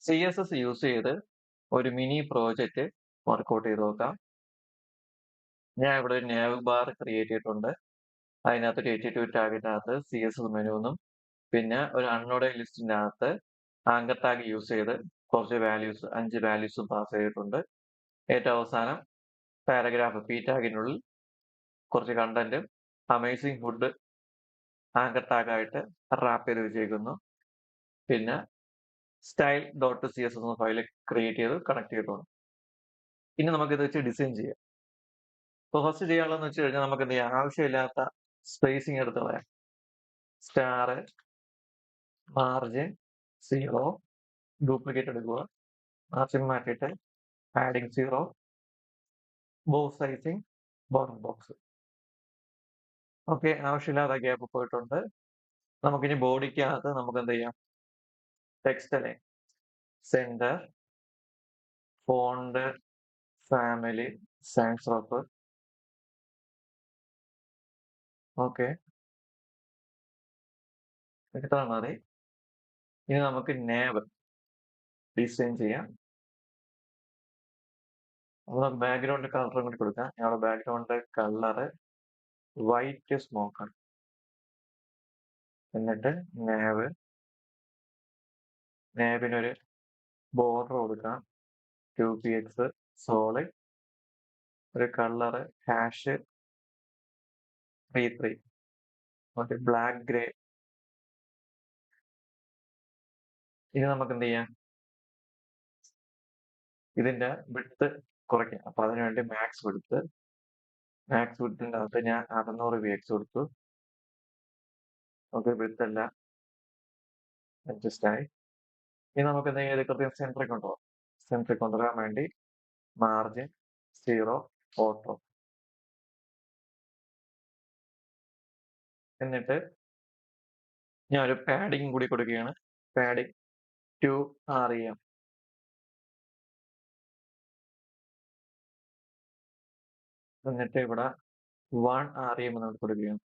CSS use ചെയ്ത് ഒരു mini project workout ചെയ്ത് നോക്കാം. ഞാൻ ഇവിടെ ഒരു nav ബാർ ക്രിയേറ്റ് ചെയ്തിട്ടുണ്ട്. അതിനകത്ത് ഒരു HTTP ടാഗിനകത്ത് CSS മെനു എന്നും പിന്നെ ഒരു അൺനോഡഡ് ലിസ്റ്റിനകത്ത് ആങ്കർ ടാഗ് യൂസ് ചെയ്ത് കുറച്ച് വാല്യൂസ് 5 വാല്യൂസും പാസ് ചെയ്തിട്ടുണ്ട്. ഏറ്റവും അവസാനം പാരഗ്രാഫ് p ടാഗിനുള്ളിൽ കുറച്ച് കണ്ടന്റും അമേസിംഗ് ഫുഡ് ആങ്കർ ടാഗ് ആയിട്ട് റാപ്പ് ചെയ്ത് വെച്ചേക്കുന്നു. പിന്നെ style.css എന്ന ഫയൽ ക്രിയേറ്റ് ചെയ്ത് കണക്ട് ചെയ്തിട്ടുണ്ട്. ഇനി നമുക്ക് ഇത് വെച്ച് ഡിസൈൻ ചെയ്യാം. അപ്പോൾ ഫസ്റ്റ് ചെയ്യാനുള്ളതെന്ന് വെച്ച് കഴിഞ്ഞാൽ നമുക്ക് എന്ത് ചെയ്യാം, ആവശ്യമില്ലാത്ത സ്പേസിങ് എടുത്ത് കളയാം. സ്റ്റാർ മാർജിൻ 0 ഡ്യൂപ്ലിക്കേറ്റ് എടുക്കുക, മാർജിൻ മാറ്റിയിട്ട് padding 0, box sizing border box. Okay, ആവശ്യമില്ലാത്ത ഗ്യാപ്പ് പോയിട്ടുണ്ട്. നമുക്കിനി ബോഡിക്കകത്ത് നമുക്ക് എന്ത് ചെയ്യാം, ടെക്സ്റ്റ് അല്ലേ, സെന്റർ ഫോണ്ട് ഫാമിലി സാൻസ് റോപ്പ്. ഓക്കെ, ഇത്ര മതി. ഇനി നമുക്ക് നേവ് ഡിസൈൻ ചെയ്യാം. അപ്പോൾ നമുക്ക് ബാക്ക്ഗ്രൗണ്ട് കളറും കൂടി കൊടുക്കാം. ഞങ്ങളുടെ ബാക്ക്ഗ്രൗണ്ട് കളറ് വൈറ്റ് സ്മോക്കാണ്. എന്നിട്ട് നേവിനൊരു ബോർഡർ കൊടുക്കാം, 2px സോളിഡ്, ഒരു കളറ് #33, ഒരു ബ്ലാക്ക് ഗ്രേ. ഇനി നമുക്ക് എന്ത് ചെയ്യാം, ഇതിന്റെ വിഡ്ത്ത് കുറയ്ക്കാം. അപ്പൊ അതിനുവേണ്ടി മാക്സ് വിഡ്ത്തിന്റെ അകത്ത് ഞാൻ 600 px കൊടുത്തു. ഓക്കെ, വിഡ്ത്ത് എല്ലാം അഡ്ജസ്റ്റ് ആയി. ഇനി നമുക്ക് എന്ത് ചെയ്യാം, കൃത്യം സെൻട്രിക് കൊണ്ടുവരാൻ വേണ്ടി മാർജിൻ 0 ഓട്ടോ. എന്നിട്ട് ഞാൻ ഒരു പാഡിങ് കൂടി കൊടുക്കുകയാണ്, പാഡിങ് 2 rem. എന്നിട്ട് ഇവിടെ 1 rem എന്ന് കൊടുക്കുകയാണ്.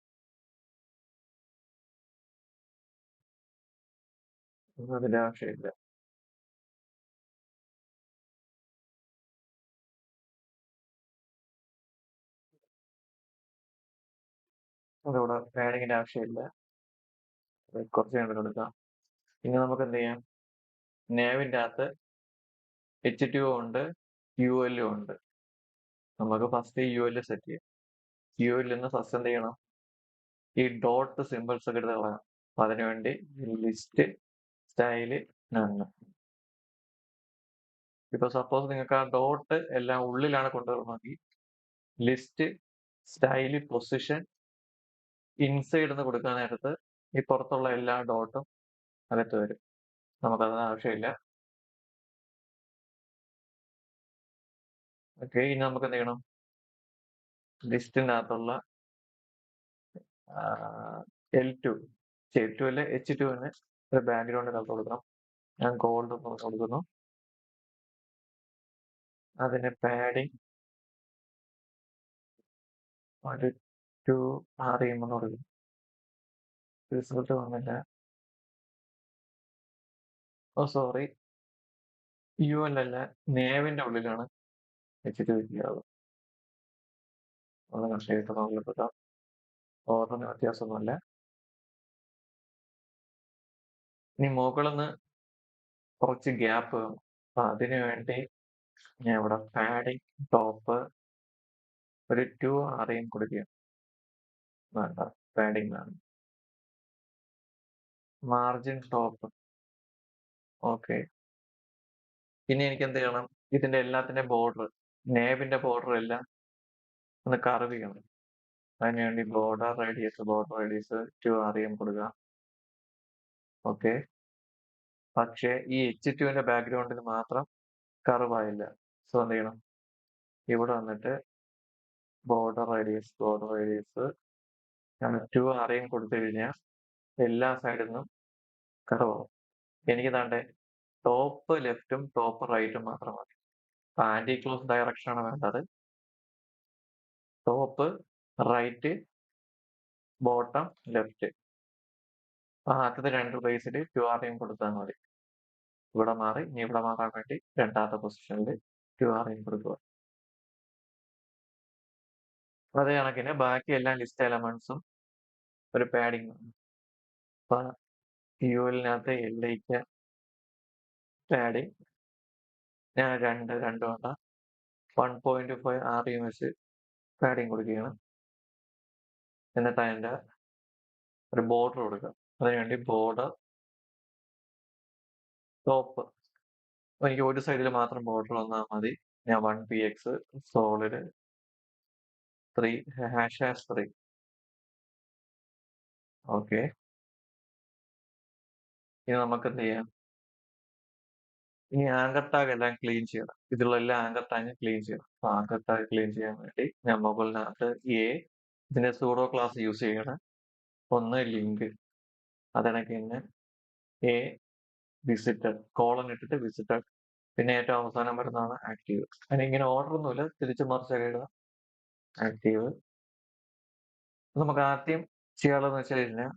അതിന്റെ ആവശ്യമില്ല. അതിവിടെ പാഡിങ്ങിന്റെ ആവശ്യമില്ല, കുറച്ച് കണ്ടു കൊടുക്കാം. ഇനി നമുക്ക് എന്ത് ചെയ്യാം, നേവിന്റെ അകത്ത് HTO ഉണ്ട്, UL ഉണ്ട്. നമുക്ക് ഫസ്റ്റ് UL സെറ്റ് ചെയ്യാം. UL നിന്ന് ഫസ്റ്റ് എന്ത് ചെയ്യണം, ഈ ഡോട്ട് സിമ്പിൾസ് ഒക്കെ എടുത്ത് കളയാം. അപ്പൊ അതിനുവേണ്ടി ലിസ്റ്റ് സ്റ്റൈല് നന്ന്. ഇപ്പൊ സപ്പോസ് നിങ്ങൾക്ക് ആ ഡോട്ട് എല്ലാം ഉള്ളിലാണ് കൊണ്ടുവരണമെങ്കിൽ ലിസ്റ്റ് സ്റ്റൈല് പൊസിഷൻ ഇൻസൈഡ് എന്ന് കൊടുക്കാൻ നേരത്ത് ഈ പുറത്തുള്ള എല്ലാ ഡോട്ടും അകത്ത് വരും. നമുക്കത് ആവശ്യമില്ല. ഓക്കെ, ഇനി നമുക്ക് എന്ത് ചെയ്യണം, ലിസ്റ്റിന്റെ അകത്തുള്ള L2 അല്ലെ H2 ഒരു ബാക്ക്ഗ്രൗണ്ട് കളർ കൊടുക്കണം. ഞാൻ ഗോൾഡ് കൊടുക്കുന്നു. അതിന് പാഡിങ് ഒരു 2 rem എന്ന് കൊടുക്കും. റിസൾട്ട് വന്നില്ല. ഓ സോറി, UL അല്ല, നേവിന്റെ ഉള്ളിലാണ് HTO ചെയ്യാവുന്നത്. അത് കൺസ്ട്രക്ട് നോക്കിയെടുക്കാം. ഓർഡറിന് വ്യത്യാസമൊന്നുമില്ല. ഇനി മുകളിന്ന് കുറച്ച് ഗ്യാപ്പ് വേണം. അപ്പൊ അതിനു വേണ്ടി ഞാൻ ഇവിടെ പാഡിങ് ടോപ്പ് ഒരു 2 rem കൊടുക്കുക. വേണ്ട, പാഡിങ് വേണം. Margin top. ഓക്കെ, ഇനി എനിക്ക് എന്ത് ചെയ്യണം, ഇതിന്റെ എല്ലാത്തിന്റെ ബോർഡർ, നേവിന്റെ ബോർഡർ എല്ലാം ഒന്ന് കർവ് ചെയ്യണം. അതിനുവേണ്ടി ബോർഡർ റേഡിയസ് 2 rem കൊടുക്കുക. ഓക്കെ, പക്ഷേ ഈ H2 ബാക്ക്ഗ്രൗണ്ടിൽ മാത്രം കർവ് ആയില്ല. സോ എന്ത് ചെയ്യണം, ഇവിടെ വന്നിട്ട് ബോർഡർ റേഡിയസ് 2 rem കൊടുത്തു കഴിഞ്ഞാൽ എല്ലാ സൈഡിൽ നിന്നും കർവ് ആവും. എനിക്ക് താണ്ടെ ടോപ്പ് ലെഫ്റ്റും ടോപ്പ് റൈറ്റും മാത്രം മതി. ആന്റി ക്ലോസ് ഡയറക്ഷൻ ആണ് വേണ്ടത്. Top right bottom left. ആദ്യത്തെ 2 പ്ലേസിൽ 2 rem കൊടുത്താൽ മതി. ഇവിടെ മാറി. ഇനി ഇവിടെ മാറാൻ വേണ്ടി രണ്ടാമത്തെ പൊസിഷനിൽ QRA കൊടുക്കുക. അതേ കണക്കിന് ബാക്കി എല്ലാ ലിസ്റ്റ് എലമെന്റ്സും ഒരു പാഡിങ് വേണം. അപ്പൊ QL-നകത്ത് LIക്ക് പാഡിങ് ഞാൻ 2 വേണ്ട 1.5 REM വെച്ച് പാഡിങ് കൊടുക്കുകയാണ്. എന്നിട്ട് അതിന്റെ ഒരു ബോർഡർ കൊടുക്കുക. അതിനുവേണ്ടി ബോർഡർ ടോപ്പ് എനിക്ക് ഒരു സൈഡിൽ മാത്രം ബോർഡർ വന്നാൽ മതി. ഞാൻ 1px solid 3 #3. ഓക്കെ. ഇനി നമുക്ക് എന്ത് ചെയ്യാം? ഇനി ആങ്കർ ടാഗ് എല്ലാം ക്ലീൻ ചെയ്യണം. ഇതിലുള്ള എല്ലാ ആങ്കർ ടാഗും ക്ലീൻ ചെയ്യണം. അപ്പൊ ആങ്കർ ടാഗ് ക്ലീൻ ചെയ്യാൻ വേണ്ടി ഞാൻ മുകളിനകത്ത് ഇതിന്റെ സൂഡോ ക്ലാസ് യൂസ് ചെയ്യണം. ഒന്ന് ലിങ്ക്, അതിനൊക്കെ തന്നെ വിസിറ്റഡ് കോളൻ ഇട്ടിട്ട് വിസിറ്റഡ്, പിന്നെ ഏറ്റവും അവസാനം വരുന്നതാണ് ആക്റ്റീവ്. അതിനിങ്ങനെ ഓർഡർ ഒന്നുമില്ല, തിരിച്ചു മറിച്ചൊക്കെ ഇടുക. ആക്റ്റീവ്. നമുക്ക് ആദ്യം ചെയ്യാനുള്ളതെന്ന് വെച്ച് കഴിഞ്ഞാൽ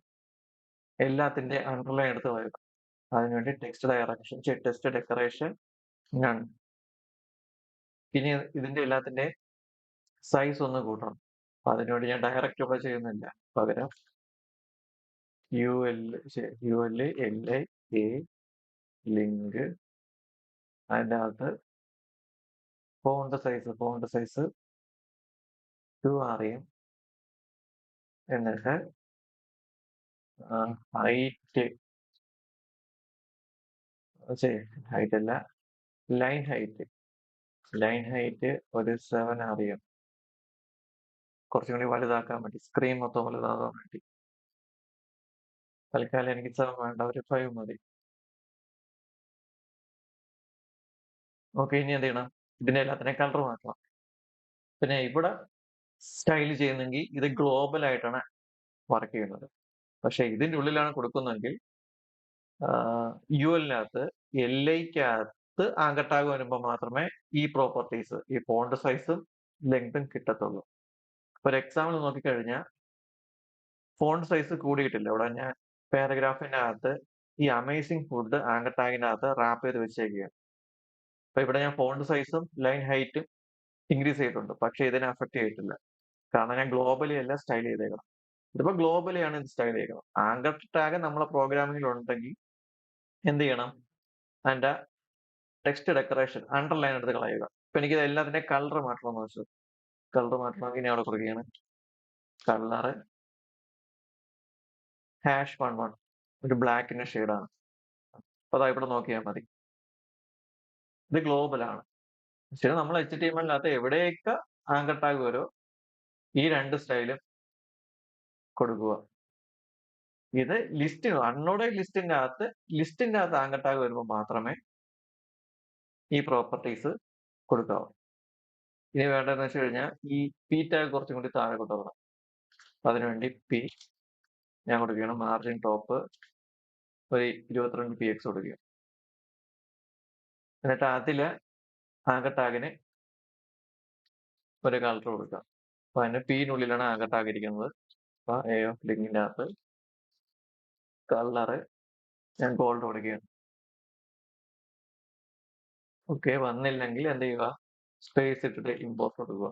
എല്ലാത്തിന്റെ അണ്ടർലൈൻ എടുത്ത് വരിക. അതിനുവേണ്ടി ടെക്സ്റ്റ് ഡെക്കറേഷൻ നൺ. ഇനി ഇതിന്റെ എല്ലാത്തിന്റെ സൈസ് ഒന്ന് കൂട്ടണം. അപ്പൊ അതിനുവേണ്ടി ഞാൻ ഡയറക്റ്റ് ഇവിടെ ചെയ്യുന്നില്ല, പകരം UL LI A ലിങ്ക്, അതിൻ്റെ അകത്ത് ഫോണ്ട് സൈസ് 2REM, എന്നിട്ട് ഹൈറ്റ് അല്ല, ലൈൻ ഹൈറ്റ് ഒരു 7REM, കുറച്ചും കൂടി വലുതാക്കാൻ വേണ്ടി, സ്ക്രീൻ മൊത്തം വലുതാകാൻ വേണ്ടി. തൽക്കാലം എനിക്ക് 7 വേണ്ട, ഒരു 5 മതി. ഓക്കെ. ഇനി എന്ത് ചെയ്യണം? ഇതിന്റെ എല്ലാത്തിനെയും കളർ മാറ്റണം. പിന്നെ ഇവിടെ സ്റ്റൈൽ ചെയ്യുന്നെങ്കിൽ ഇത് ഗ്ലോബൽ ആയിട്ടാണ് വർക്ക് ചെയ്യുന്നത്. പക്ഷെ ഇതിന്റെ ഉള്ളിലാണ് കൊടുക്കുന്നതെങ്കിൽ UL-നകത്ത് LIക്കകത്ത് ആങ്കർ ടാഗ് വരുമ്പോൾ മാത്രമേ ഈ പ്രോപ്പർട്ടീസ്, ഈ ഫോണ്ട് സൈസും ലെങ്തും കിട്ടത്തുള്ളൂ. ഒരു എക്സാമ്പിൾ നോക്കിക്കഴിഞ്ഞാൽ ഫോണ്ട് സൈസ് കൂടിയിട്ടില്ല. ഇവിടെ ഞാൻ പാരഗ്രാഫിന്റെ അകത്ത് ഈ അമേസിംഗ് ഫുഡ് ആങ്കർ ടാഗിനകത്ത് റാപ്പ് ചെയ്ത് വെച്ചേക്കുകയാണ്. അപ്പൊ ഇവിടെ ഞാൻ ഫോണ്ട് സൈസും ലൈൻ ഹൈറ്റും ഇൻക്രീസ് ചെയ്തിട്ടുണ്ട്, പക്ഷെ ഇതിനെ അഫക്ട് ചെയ്തിട്ടില്ല. കാരണം ഞാൻ ഗ്ലോബലി അല്ല സ്റ്റൈൽ ചെയ്തേക്കണം. ഇതിപ്പോ ഗ്ലോബലിയാണ് ഇത് സ്റ്റൈൽ ചെയ്യണം. ആങ്കർ ടാഗ് നമ്മളെ പ്രോഗ്രാമിംഗിൽ ഉണ്ടെങ്കിൽ എന്ത് ചെയ്യണം? അതിന്റെ ടെക്സ്റ്റ് ഡെക്കറേഷൻ അണ്ടർലൈൻ എടുത്ത് കളയുക. ഇപ്പൊ എനിക്ക് എല്ലാത്തിന്റെ കളർ മാറ്റണമെന്ന് വെച്ചു. കളർ മാറ്റണമെങ്കിൽ ഞാൻ അവിടെ കൊടുക്കുകയാണ് കളറ് #11, ഒരു ബ്ലാക്കിന്റെ ഷെയ്ഡാണ്. അപ്പൊ അതാ ഇവിടെ നോക്കിയാൽ മതി. ഇത് ഗ്ലോബലാണ്. ശരി, നമ്മൾ HTML-നകത്ത് എവിടെയൊക്കെ ആങ്കർ ടാഗ് വരുമോ ഈ രണ്ട് സ്റ്റൈലും കൊടുക്കുക. ഇത് ലിസ്റ്റ് അൺനോഡഡ് ലിസ്റ്റിന്റെ അകത്ത് ആങ്കർ ടാഗ് വരുമ്പോൾ മാത്രമേ ഈ പ്രോപ്പർട്ടീസ് കൊടുക്കാവൂ. ഇനി വേണ്ടതെന്ന് വെച്ച് കഴിഞ്ഞാൽ ഈ P ടാഗ് കുറച്ചും കൂടി താഴെ കൊണ്ടുവരണം. അതിനുവേണ്ടി P ഞാൻ കൊടുക്കുകയാണ് മാർജിൻ ടോപ്പ് ഒരു 22px കൊടുക്കുക. എന്നിട്ട് അതില് ആങ്കർ ടാഗിന് ഒരു കളർ കൊടുക്കുക. അപ്പൊ അതിന് P-നുള്ളിലാണ് ആങ്കർ ടാഗ് ഇരിക്കുന്നത്. അപ്പൊ ലിങ്കിന്റെ അകത്ത് കളറ് ഞാൻ ഗോൾഡ് കൊടുക്കുകയാണ്. ഓക്കെ. വന്നില്ലെങ്കിൽ എന്ത് ചെയ്യുക? സ്പേസ് ഇട്ടിട്ട് ഇമ്പോർട്ട് കൊടുക്കുക.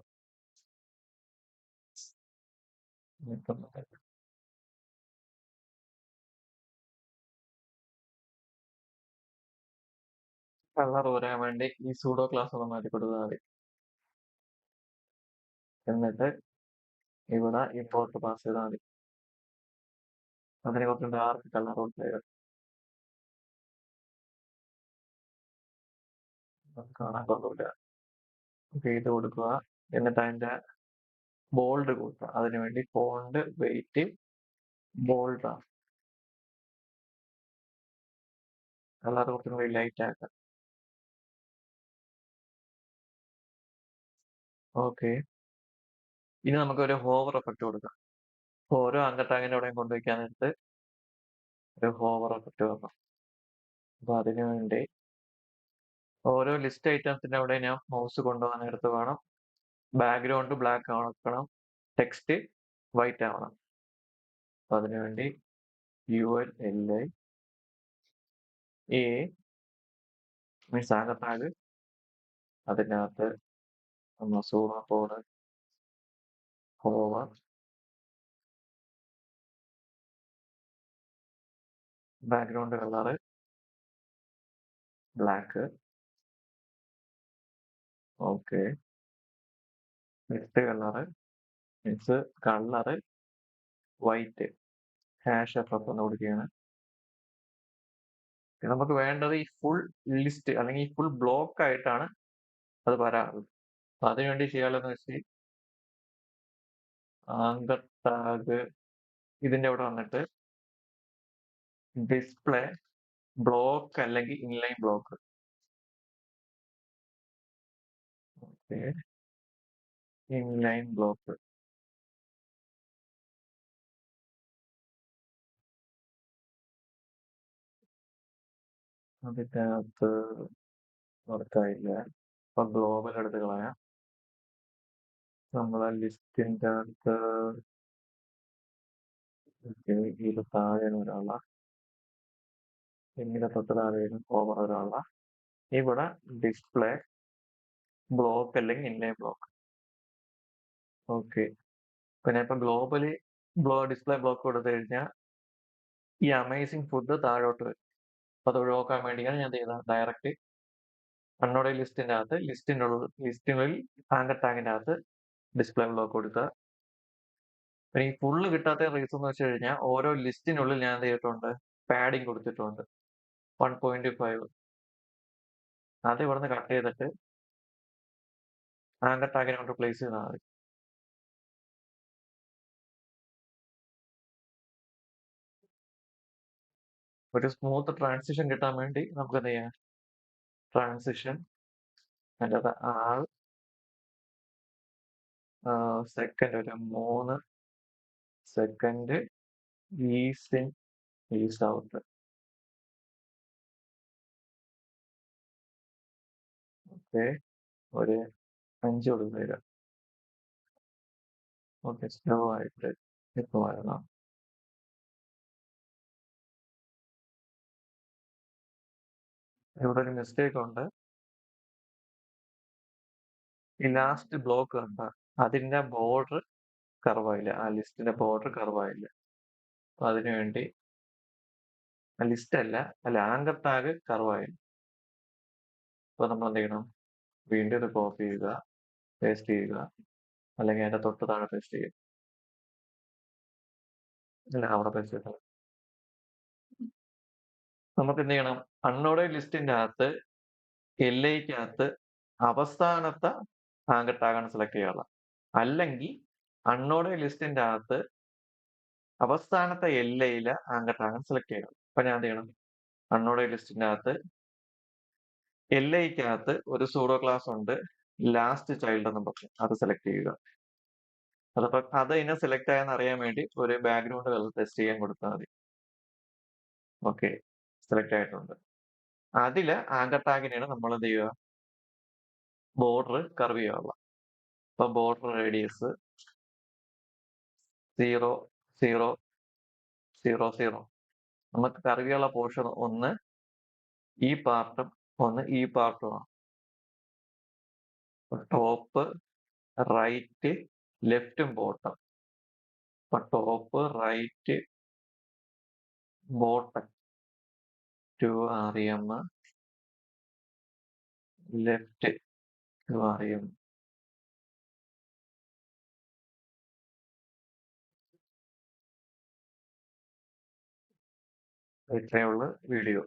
കളർ വരാൻ വേണ്ടി ഈ സൂഡോ ക്ലാസ് ഒന്ന് മാറ്റി കൊടുത്താൽ മതി. എന്നിട്ട് ഇവിടെ ഇമ്പോർട്ട് പാസ് ചെയ്താൽ മതി. അതിനെ കുറച്ച് ഡാർക്ക് കളർ കൊടുക്കുക. കാണാൻ കൊള്ളില്ല. ഓക്കെ, ഇത് കൊടുക്കുക. എന്നിട്ട് അതിന്റെ ബോൾഡ് കൊടുക്കുക. അതിനുവേണ്ടി ഫോണ്ട് വെയിറ്റ് ബോൾഡ് ആണ്. കളർ കുറച്ചും കൂടി ലൈറ്റ് ആക്കാം. ഓക്കെ. ഇനി നമുക്ക് ഒരു ഹോവർ എഫക്റ്റ് കൊടുക്കാം. ഓരോ ആങ്കർ ടാഗിന്റെ അവിടെയും കൊണ്ടുവയ്ക്കാൻ നേരത്ത് ഒരു ഹോവർ എഫക്റ്റ് വെക്കണം. അപ്പൊ അതിനു വേണ്ടി ഓരോ ലിസ്റ്റ് ഐറ്റംസിന്റെ അവിടെ ഞാൻ മൗസ് കൊണ്ടുപോകാൻ നേരത്ത് വേണം ബാക്ക്ഗ്രൗണ്ട് ബ്ലാക്ക് ആക്കണം, ടെക്സ്റ്റ് വൈറ്റ് ആവണം. അപ്പൊ അതിനുവേണ്ടി UL LI A means anchor tag അതിനകത്ത് zoom forward forward background colour black okay next colour means colour white hash F എന്ന് കൊടുക്കുകയാണ് നമുക്ക് വേണ്ടത് ഈ ഫുൾ ലിസ്റ്റ് അല്ലെങ്കിൽ ഈ ഫുൾ ബ്ലോക്ക് ആയിട്ടാണ് അത് വരാറുള്ളത്. അപ്പൊ അതിനുവേണ്ടി ചെയ്യാനുള്ളതെന്ന് വെച്ച് ആങ്കർ ടാഗ് ഇതിന്റെ അവിടെ വന്നിട്ട് ഡിസ്പ്ലേ ബ്ലോക്ക് അല്ലെങ്കിൽ inline block okay inline block അതിൻ്റെ അകത്ത് വർക്കായില്ല. അപ്പൊ ഗ്ലോബൽ എടുത്ത് കളയാം. നമ്മളെ ലിസ്റ്റിന്റെ അകത്ത് ഇത് താഴെ ഒരാളാ ഇങ്ങനെ തൊട്ട് താഴെ ഓവർ ഒരാളാ ഇവിടെ ഡിസ്പ്ലേ ബ്ലോക്ക് അല്ലെങ്കിൽ ഇൻലൈൻ ബ്ലോക്ക് ഓക്കെ. പിന്നെ ഇപ്പൊ ഗ്ലോബലി ഡിസ്പ്ലേ ബ്ലോക്ക് കൊടുത്തു കഴിഞ്ഞാൽ ഈ അമേസിംഗ് ഫുഡ് താഴോട്ട് വരും. അപ്പൊ അത് ഒഴിവാക്കാൻ വേണ്ടിയാണ് ഞാൻ ചെയ്തത് ഡയറക്റ്റ് അൺനോഡ് ലിസ്റ്റിന്റെ അകത്ത് ലിസ്റ്റിനുള്ളിൽ ആങ്കർ ടാഗിന്റെ അകത്ത് ഡിസ്പ്ലേ ബ്ലോക്ക് കൊടുക്കുക. ഈ ഫുള്ള് കിട്ടാത്ത റീസൺ എന്ന് വെച്ച് കഴിഞ്ഞാൽ ഓരോ ലിസ്റ്റിനുള്ളിൽ ഞാൻ എന്ത് ചെയ്തിട്ടുണ്ട് പാഡിങ് കൊടുത്തിട്ടുണ്ട് 1.5 അത് ഇവിടുന്ന് കട്ട് ചെയ്തിട്ട് ആങ്കർ ടാഗിനെ കൊണ്ട് പ്ലേസ് ചെയ്താൽ മതി. ഒരു സ്മൂത്ത് ട്രാൻസിഷൻ കിട്ടാൻ വേണ്ടി നമുക്ക് എന്ത് ചെയ്യാം ട്രാൻസിഷൻ അതിൻ്റെ ആൾ സെക്കൻഡ് ഒരു 3 second is in is out okay ഒരു 5 കൊടുക്കുക ഓക്കെ സ്ലോ ആയിട്ട് ഇപ്പൊ വരണം. ഇവിടെ ഒരു മിസ്റ്റേക്ക് ഉണ്ട്. ഈ ലാസ്റ്റ് ബ്ലോക്ക് കണ്ട അതിന്റെ ബോർഡർ കർവായില്ല. ആ ലിസ്റ്റിന്റെ ബോർഡർ കർവായില്ല. അപ്പൊ അതിനുവേണ്ടി ലിസ്റ്റ് അല്ല ആങ്കർ ടാഗ് കർവായില്ല. അപ്പൊ നമ്മൾ എന്ത് ചെയ്യണം വീണ്ടും ഇത് കോപ്പി ചെയ്യുക പേസ്റ്റ് ചെയ്യുക അല്ലെങ്കിൽ അതിന്റെ തൊട്ട് താഴെ പേസ്റ്റ് ചെയ്യുക അല്ല അവിടെ പേസ്റ്റ് ചെയ്യുക. നമുക്ക് എന്ത് ചെയ്യണം അൺനോഡ് ലിസ്റ്റിന്റെ അകത്ത് LIക്കകത്ത് അവസാനത്തെ ആങ്കർ ടാഗാണ് സെലക്ട് ചെയ്യാറുള്ളത്. അല്ലെങ്കിൽ അൺനോഡ് ലിസ്റ്റിന്റെ അകത്ത് അവസാനത്തെ LIയിലെ ആങ്കർ ടാഗാണ് സെലക്ട് ചെയ്യണം. അപ്പൊ ഞാൻ എന്ത് ചെയ്യണം അൺനോഡ് ലിസ്റ്റിന്റെ അകത്ത് LIക്കകത്ത് ഒരു സൂഡോ ക്ലാസ് ഉണ്ട് ലാസ്റ്റ് ചൈൽഡ് എന്ന് പറഞ്ഞു അത് സെലക്ട് ചെയ്യുക. അതപ്പോ അത് ഇതിനെ സെലക്ട് ആയെന്ന് അറിയാൻ വേണ്ടി ഒരു ബാക്ക്ഗ്രൗണ്ട് കളർ ടെസ്റ്റ് ചെയ്യാൻ കൊടുത്താൽ മതി. ഓക്കെ സെലക്ട് ആയിട്ടുണ്ട്. അതില് ആങ്കർ ടാഗിനെയാണ് നമ്മൾ എന്ത് ചെയ്യുക ബോർഡർ കർവ് ചെയ്യാറുള്ളത്. അപ്പൊ ബോർഡർ റേഡിയസ് 0 0 0 0 നമുക്ക് കർവ് ചെയ്യാനുള്ള പോർഷൻ ഒന്ന് ഈ പാർട്ടും ഒന്ന് ഈ പാർട്ടുമാണ്. ടോപ്പ് റൈറ്റ് ലെഫ്റ്റും ബോട്ടം. അപ്പൊ top right bottom 2 REM left 2 REM. ഇത്രയുള്ള വീഡിയോ.